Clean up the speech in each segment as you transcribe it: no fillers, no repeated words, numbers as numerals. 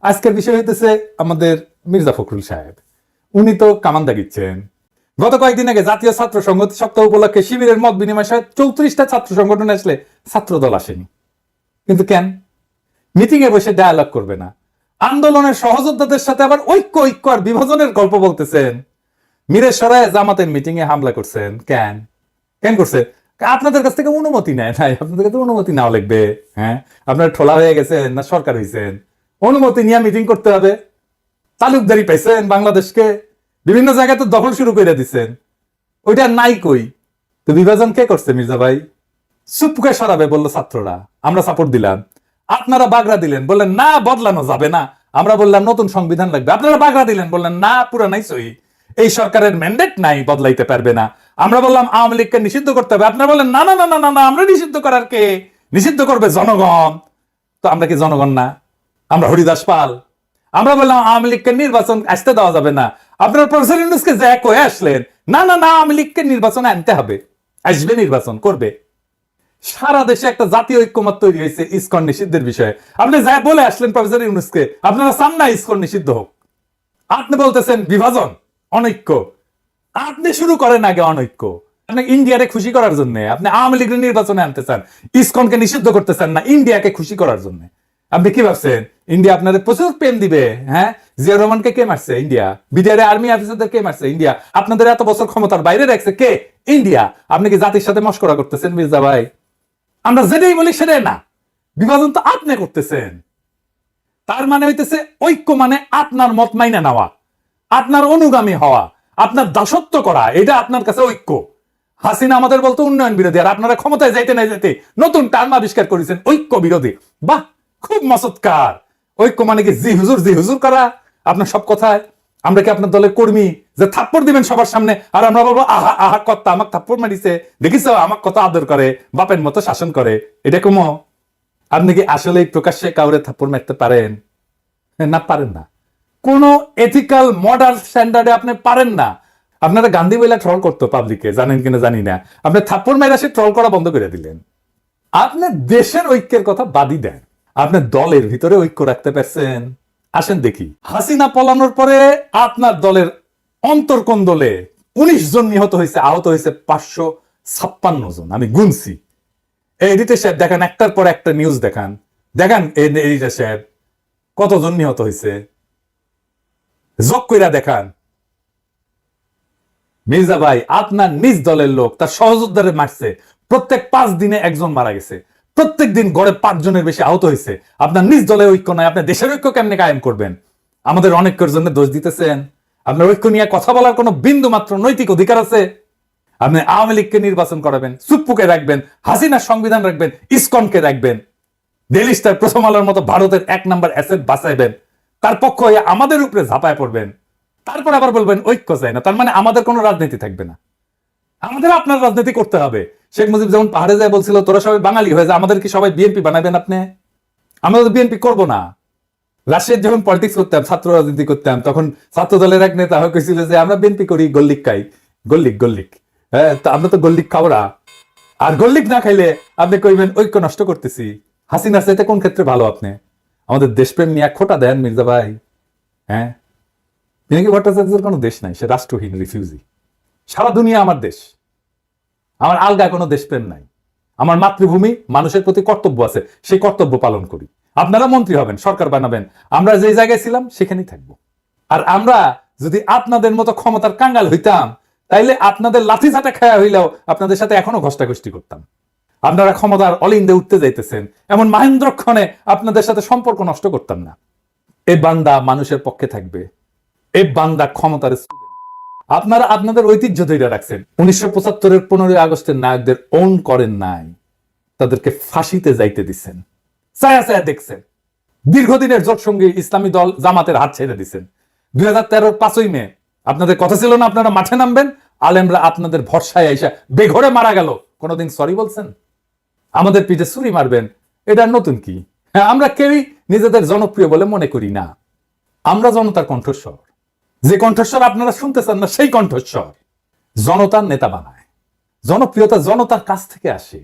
আজকের বিষয় হইতেছে আমাদের মির্জা ফখরুল সাহেব। উনি তো কামান দাগিচ্ছেন। গত কয়েকদিন আগে জাতীয় ছাত্র সংহতি সপ্তাহ উপলক্ষে শিবিরের মত বিনিময় সহ 34টা ছাত্র সংগঠন আসলে ছাত্র দল আসেনি। কিন্তু কেন? মিটিং এ বসে ডায়ালগ করবে না, আন্দোলনের সহযোদ্ধাদের সাথে আবার ঐক্য ঐক্য আর বিভাজনের গল্প বলতেছেন। মিরেশ্বরায় জামাতের মিটিং এ হামলা করছেন কেন? কেন করছে? আপনাদের কাছ থেকে অনুমতি নেয় নাই। আপনাদের কাছে অনুমতি নাও লাগবে। হ্যাঁ, আপনার ঠোলা হয়ে গেছেন না সরকার হয়েছেন? অনুমতি নিয়ে মিটিং করতে হবে। তালুকদারি পাইছেন বাংলাদেশকে, বিভিন্ন জায়গায় তো দখল শুরু করে দিচ্ছেন। ওইটা নাই কই? তো বিভাজন কে করছে মির্জা ভাই? চুপকে সরাবে বললো ছাত্ররা, আমরা সাপোর্ট দিলাম। আপনারা বাগড়া দিলেন, বললেন না বদলানো যাবে না। আমরা বললাম নতুন সংবিধান লাগবে। আপনারা বাগড়া দিলেন, বললেন না পুরানাই সহি, এই সরকারের ম্যান্ডেট নাই, বদলাইতে পারবে না। আমরা বললাম আওয়ামী লীগকে নিষিদ্ধ করতে হবে। আপনারা বললেন না না না না না, আমরা নিষিদ্ধ করার কে, নিষিদ্ধ করবে জনগণ। তো আমরা কি জনগণ না? আমরা হরিদাস পাল? আমরা বললাম আওয়ামী লীগকে নির্বাচন আসতে দেওয়া যাবে না। আপনারা প্রফেসর ইউনূসকে যা কয়ে আসলেন, না না না আওয়ামী লীগকে নির্বাচনে আনতে হবে, আসবে, নির্বাচন করবে। সারা দেশে একটা জাতীয় ঐক্যমত তৈরি হয়েছে ইসকন নিষিদ্ধের বিষয়ে। আপনি যা বলে আসলেন প্রফেসর ইউনূসকে, আপনারা চান না ইসকন নিষিদ্ধ হোক। আপনি বলতেছেন বিভাজন, অনৈক্য। আপনি শুরু করেন আগে অনৈক্য। আপনি ইন্ডিয়াকে খুশি করার জন্য আপনি আওয়ামী লীগের নির্বাচনে আনতে চান, ইসকনকে নিষিদ্ধ করতে চান না ইন্ডিয়াকে খুশি করার জন্য। আপনি কি ভাবছেন ইন্ডিয়া আপনাদের প্রচুর পেন দিবে? হ্যাঁ, জিয়া রহমানকে কে মারছে? ইন্ডিয়া। বিডিআর আর্মি অফিসারদের কে মারছে? ইন্ডিয়া। আপনাদের এত বছর ক্ষমতার বাইরে রাখছে কে? ইন্ডিয়া। আপনি কি জাতির সাথে মশকরা করতেছেন মির্জা ভাই? আমরা যেটাই বলি সেটাই না। বিভাজন তো আপনি করতেছেন। তার মানে হইতেছে ঐক্য মানে আপনার মত মাইনা নেওয়া, আপনার অনুগামী হওয়া, আপনার দাসত্ব করা, এটা আপনার কাছে ঐক্য। হাসিনা আমাদের বলতো উন্নয়ন বিরোধী, আর আপনারা ক্ষমতায় যাইতে না যাইতে নতুন টার্ম আবিষ্কার করেছেন ঐক্য বিরোধী। বাহ, খুব মসৎকার। ঐক্য মানে কি জি হুজুর করা আপনার সব কথায়? আমরা কি আপনার দলের কর্মী যে থাপ্পড় দিবেন সবার সামনে আর আমরা বলবো আহা আহা কর্তা আমাকে থাপ্পড় মারিছে, দেখিস আমাকে কত আদর করে, বাপের মতো শাসন করে? এটা কমো? আপনি কি আসলে প্রকাশ্যে কাউরে থাপ্পড় মারতে পারেন? না, পারেন না। কোন এথিক্যাল মডার্ন স্ট্যান্ডার্ডে আপনি পারেন না। আপনারা গান্ধী বইলা ট্রল করতো পাবলিকে, জানেন কিনা জানি না। আপনি থাপ্পড় মাইরা সে ট্রল করা বন্ধ করে দিলেন। আপনি দেশের ঐক্যের কথা বাদই দেন, আপনি দলের ভিতরে ঐক্য রাখতে পারছেন? আসেন দেখি। হাসিনা পলানোর পরে আপনার দলের অন্তর্কোন্দলে 19 জন নিহত হয়েছে, আহত হয়েছে 556 জন। আমি গুনছি। এডিটর সাহেব দেখান, একটার পর একটা নিউজ দেখান, দেখান এডিটর সাহেব কতজন নিহত হয়েছে, যোগ কইরা দেখান। মির্জা ভাই, আপনার নিজ দলের লোক তার সহযোদ্ধারে মারছে, প্রত্যেক 5 দিনে একজন মারা গেছে, প্রত্যেক দিন গড়ে 5 জনের বেশি আহত হয়েছে। আপনার নিজ দলের ঐক্য নয়, আপনি দেশের ঐক্য কেমনে কায়েম করবেন? আমাদের অনেকের জন্য দোষ দিতেছেন। আপনার ঐক্য নিয়ে কথা বলার কোনো বিন্দু মাত্র নৈতিক অধিকার আছে? আপনি আওয়ামী লীগকে নির্বাচন করাবেন, চুপ্পুকে রাখবেন, হাসিনার সংবিধান রাখবেন, ইসকনকে রাখবেন, ডেইলি স্টার, প্রথম আলোর মতো ভারতের 1 নম্বর অ্যাসেট বাঁচাইবেন, তার পক্ষ হয়ে আমাদের উপরে ঝাঁপায় পড়বেন, তারপর আবার বলবেন ঐক্য চাই না। তার মানে আমাদের কোনো রাজনীতি থাকবে না, আমাদের আপনার রাজনীতি করতে হবে। শেখ মুজিব যেমন পাহাড়ে যায় বলছিল তোরা সবাই বাঙালি হয়ে যায়, আমাদের কি সবাই বিএনপি বানাবেন আপনি? আমরা তো বিএনপি করবো না। রাশিয়ার যখন পলিটিক্স করতাম, ছাত্র রাজনীতি করতাম, তখন ছাত্র দলের এক নেতা হয়েছিল যে আমরা বিএনপি করি, গল্লিক খাই, গল্লিক। হ্যাঁ, তো আমরা তো গল্লিক খাওয়া, আর গল্লিক না খাইলে আপনি কইবেন ঐক্য নষ্ট করতেছি। হাসিনা চাইতে কোন ক্ষেত্রে ভালো আপনি? আমাদের দেশপ্রেম নিয়ে খোটা দেন মির্জা ভাই। হ্যাঁ, পিনাকি ভট্টাচার্যের কোনো দেশ নাই, সে রাষ্ট্রহীন রিফিউজি। সারা দুনিয়া আমার দেশ, আমার আলগা কোনো দেশপ্রেম নাই। আমার মাতৃভূমি, মানুষের প্রতি কর্তব্য আছে, সেই কর্তব্য পালন করি। আপনারা মন্ত্রী হবেন, সরকার বানাবেন, আমরা যে জায়গায় ছিলাম সেখানেই থাকবো। আর আমরা যদি আপনাদের মতো ক্ষমতার কাঙ্গাল হইতাম, তাইলে আপনাদের লাঠি চাটা খায়া হইলেও আপনাদের সাথে এখনো ঘষ্টাঘষ্টি করতাম। আপনারা ক্ষমতার অলিন্দে উঠতে যাইতেছেন, এমন মাহেন্দ্রক্ষণে আপনাদের সাথে সম্পর্ক নষ্ট করতাম না। এই বান্দা মানুষের পক্ষে থাকবে, এই বান্দা ক্ষমতার। আপনারা আপনাদের ঐতিহ্য ধরে রাখছেন। 1975-এর 15 আগস্টের নায়কদের ওন করেন নাই, তাদেরকে ফাঁসিতে যাইতে দিচ্ছেন, ছায়া দেখছেন। দীর্ঘদিনের জোটসঙ্গী ইসলামী দল জামাতের হাত ছেড়ে দিচ্ছেন। 2013-র 5ই মে আপনাদের কথা ছিল না আপনারা মাঠে নামবেন, আলেমরা আপনাদের ভরসায় আইসা বেঘরে মারা গেল। কোনোদিন সরি বলছেন? আমাদের পিঠে ছুরি মারবেন, এটা নতুন কি? হ্যাঁ, আমরা কেউই নিজেদের জনপ্রিয় বলে মনে করি না। আমরা জনতার কণ্ঠস্বর, যে কণ্ঠস্বর আপনারা শুনতে চান না সেই কণ্ঠস্বর। জনতার নেতা বানায়, জনপ্রিয়তা জনতার কাছ থেকে আসে।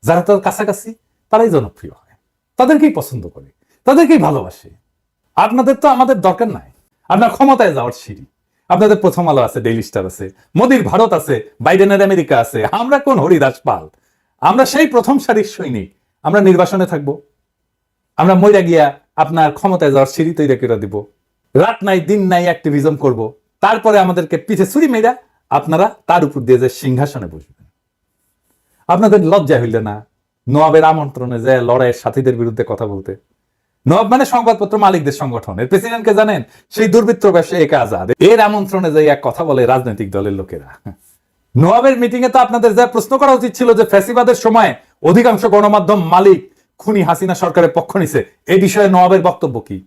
যারা তার কাছাকাছি তারাই জনপ্রিয় হয়, তাদেরকেই পছন্দ করে, তাদেরকেই ভালোবাসে। আপনাদের তো আমাদের দরকার নাই। আপনার ক্ষমতায় যাওয়ার সিঁড়ি। আপনাদের প্রথম আলো আছে, ডেইলি স্টার আছে, মোদির ভারত আছে, বাইডেনের আমেরিকা আছে। আমরা কোন হরিদাস পাল? আমরা সেই প্রথম সারির সৈনিক। আমরা নির্বাসনে থাকবো, আমরা মইরা গিয়া আপনার ক্ষমতায় যাওয়ার সিঁড়ি তৈরি করে দিব, রাত নাই দিন নাই অ্যাক্টিভিজম করব, তারপরে আমাদেরকে পিছে ছুরি মেয়েরা আপনারা তার উপর দিয়ে যে সিংহাসনে বসবেন। আপনাদের লজ্জা হইলে না নবাবের আমন্ত্রণে যায় লড়াইয়ের সাথীদের বিরুদ্ধে কথা বলতে? নবাব মানে সংবাদপত্র মালিকদের সংগঠন, এর প্রেসিডেন্টকে জানেন? সেই দুর্বৃত্ত ব্যবসায়ী একা আজাদ, এর আমন্ত্রণে যাই এক কথা বলে রাজনৈতিক দলের লোকেরা। নবাবের মিটিং এ তো আপনাদের যা প্রশ্ন করা উচিত ছিল যে ফ্যাসিবাদের সময় অধিকাংশ গণমাধ্যম মালিক খুনি হাসিনা সরকারের পক্ষ নিছে, এই বিষয়ে নবাবের বক্তব্য কি?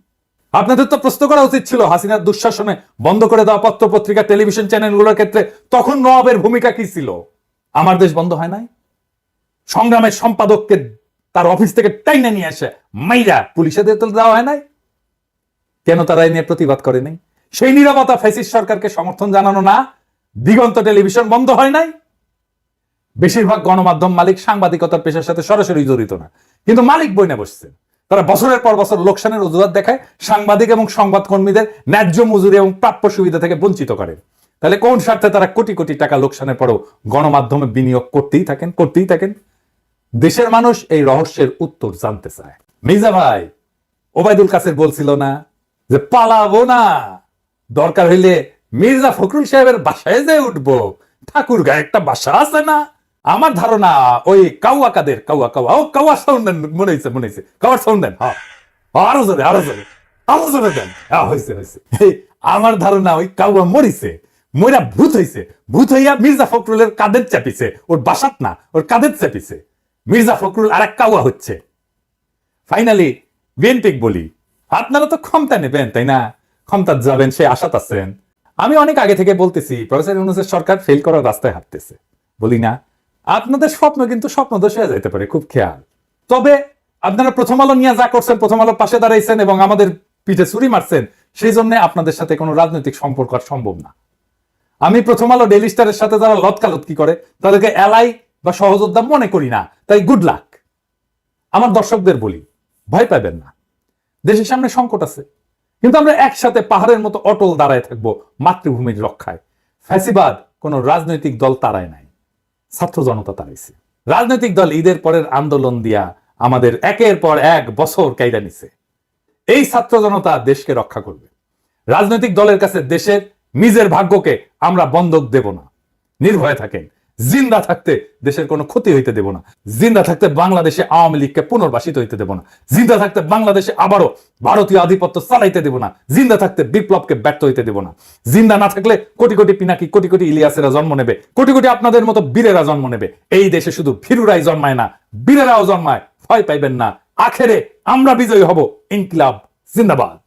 আপনাদের তো প্রশ্ন করা উচিত ছিল হাসিনার দুঃশাসনে বন্ধ করে দেওয়া পত্র পত্রিকা টেলিভিশন চ্যানেলগুলোর ক্ষেত্রে তখন নবাবের ভূমিকা কি ছিল? আমার দেশ বন্ধ হয় নাই? সংগ্রামের সম্পাদককে তার অফিস থেকে টাইনা নিয়ে আসে মাইরা পুলিশে দেওয়া হয় নাই? কেন তারা এই নিয়ে প্রতিবাদ করে নাই? সেই নীরবতা ফ্যাসিস্ট সরকারকে সমর্থন জানানো না? দিগন্ত টেলিভিশন বন্ধ হয় নাই? বেশিরভাগ গণমাধ্যম মালিক সাংবাদিকতার পেশার সাথে সরাসরি জড়িত না, কিন্তু মালিক বইনে বসছেন। তারা বছরের পর বছর লোকসানের অজুহাত দেখায় সাংবাদিক এবং সংবাদ কর্মীদের ন্যায্য মজুরি এবং প্রাপ্য সুবিধা থেকে বঞ্চিত করে। তাহলে কোন স্বার্থে তারা কোটি কোটি টাকা লোকসানের পরেও গণমাধ্যমে বিনিয়োগ করতেই থাকেন? দেশের মানুষ এই রহস্যের উত্তর জানতে চায়। মির্জা ভাই ওবায়দুল কাসের বলছিল না যে পালাবো না, দরকার হইলে মির্জা ফখরুল সাহেবের বাসায় যে উঠবো, ঠাকুর গায়ে একটা বাসা আছে না? আমার ধারণা ওই কাউয়া কাদের কাউয়া সাউন্ড দেন, মনে হয়েছে কাউয়ার সাউন্ড দেন। হ্যাঁ, আরো জোরে দেন। হয়েছে। আমার ধারণা ওই কাউয়া মইরা ভূত হইয়া মির্জা ফখরুলের কাদের চাপিছে, ওর বাসাত না, ওর কাদের চাপিছে। মির্জা ফখরুল আর এক কাউয়া হচ্ছে। ফাইনালি বিএনপি বলি, আপনারা তো ক্ষমতা নেবেন তাই না? ক্ষমতা যাবেন সে আশাত আছেন। আমি অনেক আগে থেকে বলতেছি প্রফেসর ইউনূসের সরকার ফেল করার রাস্তায় হাঁটতেছে, বলি না? আপনাদের স্বপ্ন কিন্তু স্বপ্নদোষ হয়ে যেতে পারে, খুব খেয়াল। তবে আপনারা প্রথম আলো নিয়ে যা করছেন, প্রথম আলোর পাশে দাঁড়াইছেন এবং আমাদের পিঠে ছুরি মারছেন, সেই জন্য আপনাদের সাথে কোনো রাজনৈতিক সম্পর্ক আর সম্ভব না। আমি প্রথম আলো ডেইলি স্টারের সাথে যারা লতকালতকি করে তাদেরকে এলাই বা সহযোদ্ধা মনে করি না, তাই গুড লাক। আমার দর্শকদের বলি, ভয় পাবেন না, দেশের সামনে সংকট আছে, কিন্তু আমরা একসাথে পাহাড়ের মতো অটল দাঁড়ায় থাকবো মাতৃভূমির রক্ষায়। ফ্যাসিবাদ কোন রাজনৈতিক দল তাড়ায় নাই, ছাত্র জনতা তাড়াইছে। রাজনৈতিক দল ঈদের পরের আন্দোলন দিয়া আমাদের একের পর এক বছর কাইরা নিছে। এই ছাত্র জনতা দেশকে রক্ষা করবে। রাজনৈতিক দলের কাছে দেশের নিজের ভাগ্যকে আমরা বন্ধক দেব না। নির্ভয়ে থাকেন, জিন্দা থাকতে দেশের কোনো ক্ষতি হইতে দেব না। জিন্দা থাকতে বাংলাদেশে আওয়ামী লীগকে পুনর্বাসিত হইতে দেব না। জিন্দা থাকতে বাংলাদেশে আবারও ভারতীয় আধিপত্য চালাইতে দেব না। জিন্দা থাকতে বিপ্লবকে ব্যর্থ হইতে দেব না। জিন্দা না থাকলে কোটি কোটি পিনাকি, কোটি কোটি ইলিয়াসেরা জন্ম নেবে, কোটি কোটি আপনাদের মতো বীরেরা জন্ম নেবে। এই দেশে শুধু ভীরুরাই জন্মায় না, বীরেরাও জন্মায়। ভয় পাইবেন না, আখেরে আমরা বিজয়ী হব। ইনকিলাব জিন্দাবাদ।